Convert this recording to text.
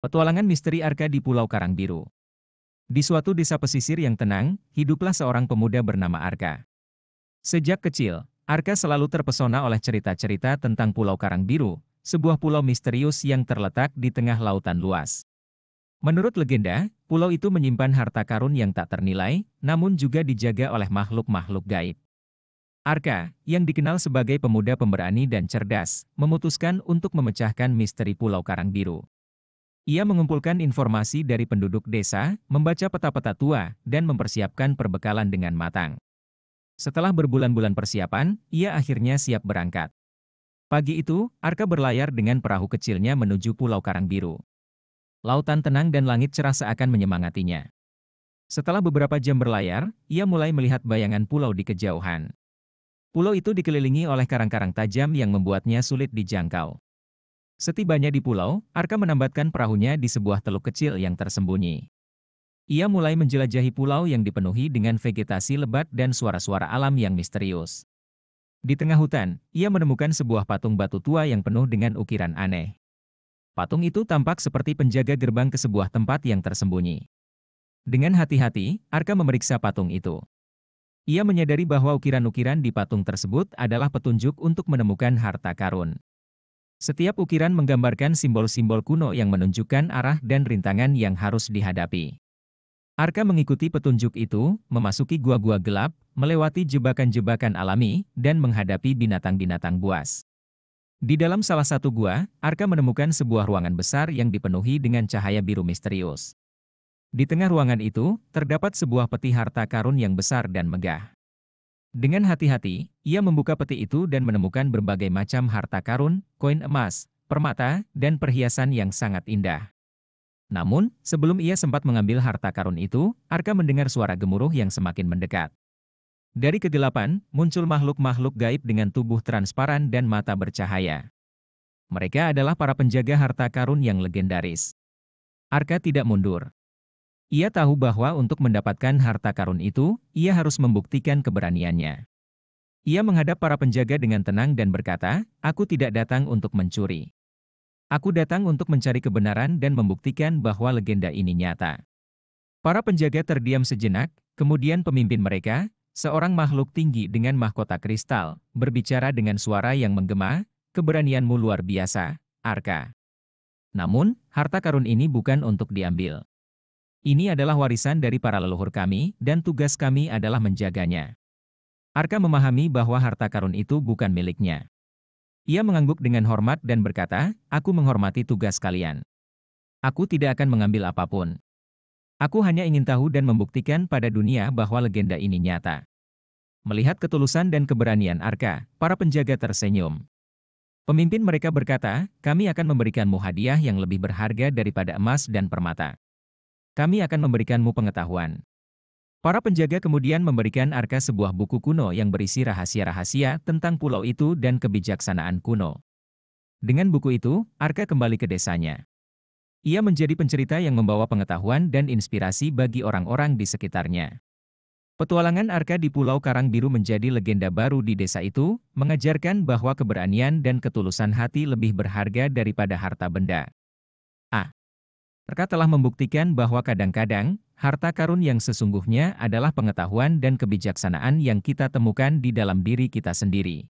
Petualangan misteri Arka di Pulau Karang Biru. Di suatu desa pesisir yang tenang, hiduplah seorang pemuda bernama Arka. Sejak kecil, Arka selalu terpesona oleh cerita-cerita tentang Pulau Karang Biru, sebuah pulau misterius yang terletak di tengah lautan luas. Menurut legenda, pulau itu menyimpan harta karun yang tak ternilai, namun juga dijaga oleh makhluk-makhluk gaib. Arka, yang dikenal sebagai pemuda pemberani dan cerdas, memutuskan untuk memecahkan misteri Pulau Karang Biru. Ia mengumpulkan informasi dari penduduk desa, membaca peta-peta tua, dan mempersiapkan perbekalan dengan matang. Setelah berbulan-bulan persiapan, ia akhirnya siap berangkat. Pagi itu, Arka berlayar dengan perahu kecilnya menuju Pulau Karang Biru. Lautan tenang dan langit cerah seakan menyemangatinya. Setelah beberapa jam berlayar, ia mulai melihat bayangan pulau di kejauhan. Pulau itu dikelilingi oleh karang-karang tajam yang membuatnya sulit dijangkau. Setibanya di pulau, Arka menambatkan perahunya di sebuah teluk kecil yang tersembunyi. Ia mulai menjelajahi pulau yang dipenuhi dengan vegetasi lebat dan suara-suara alam yang misterius. Di tengah hutan, ia menemukan sebuah patung batu tua yang penuh dengan ukiran aneh. Patung itu tampak seperti penjaga gerbang ke sebuah tempat yang tersembunyi. Dengan hati-hati, Arka memeriksa patung itu. Ia menyadari bahwa ukiran-ukiran di patung tersebut adalah petunjuk untuk menemukan harta karun. Setiap ukiran menggambarkan simbol-simbol kuno yang menunjukkan arah dan rintangan yang harus dihadapi. Arka mengikuti petunjuk itu, memasuki gua-gua gelap, melewati jebakan-jebakan alami, dan menghadapi binatang-binatang buas. Di dalam salah satu gua, Arka menemukan sebuah ruangan besar yang dipenuhi dengan cahaya biru misterius. Di tengah ruangan itu, terdapat sebuah peti harta karun yang besar dan megah. Dengan hati-hati, ia membuka peti itu dan menemukan berbagai macam harta karun, koin emas, permata, dan perhiasan yang sangat indah. Namun, sebelum ia sempat mengambil harta karun itu, Arka mendengar suara gemuruh yang semakin mendekat. Dari kegelapan, muncul makhluk-makhluk gaib dengan tubuh transparan dan mata bercahaya. Mereka adalah para penjaga harta karun yang legendaris. Arka tidak mundur. Ia tahu bahwa untuk mendapatkan harta karun itu, ia harus membuktikan keberaniannya. Ia menghadap para penjaga dengan tenang dan berkata, "Aku tidak datang untuk mencuri. Aku datang untuk mencari kebenaran dan membuktikan bahwa legenda ini nyata." Para penjaga terdiam sejenak, kemudian pemimpin mereka, seorang makhluk tinggi dengan mahkota kristal, berbicara dengan suara yang menggema, "Keberanianmu luar biasa, Arka. Namun, harta karun ini bukan untuk diambil. Ini adalah warisan dari para leluhur kami, dan tugas kami adalah menjaganya." Arka memahami bahwa harta karun itu bukan miliknya. Ia mengangguk dengan hormat dan berkata, "Aku menghormati tugas kalian. Aku tidak akan mengambil apapun. Aku hanya ingin tahu dan membuktikan pada dunia bahwa legenda ini nyata." Melihat ketulusan dan keberanian Arka, para penjaga tersenyum. Pemimpin mereka berkata, "Kami akan memberikanmu hadiah yang lebih berharga daripada emas dan permata. Kami akan memberikanmu pengetahuan." Para penjaga kemudian memberikan Arka sebuah buku kuno yang berisi rahasia-rahasia tentang pulau itu dan kebijaksanaan kuno. Dengan buku itu, Arka kembali ke desanya. Ia menjadi pencerita yang membawa pengetahuan dan inspirasi bagi orang-orang di sekitarnya. Petualangan Arka di Pulau Karang Biru menjadi legenda baru di desa itu, mengajarkan bahwa keberanian dan ketulusan hati lebih berharga daripada harta benda. Arka telah membuktikan bahwa kadang-kadang, harta karun yang sesungguhnya adalah pengetahuan dan kebijaksanaan yang kita temukan di dalam diri kita sendiri.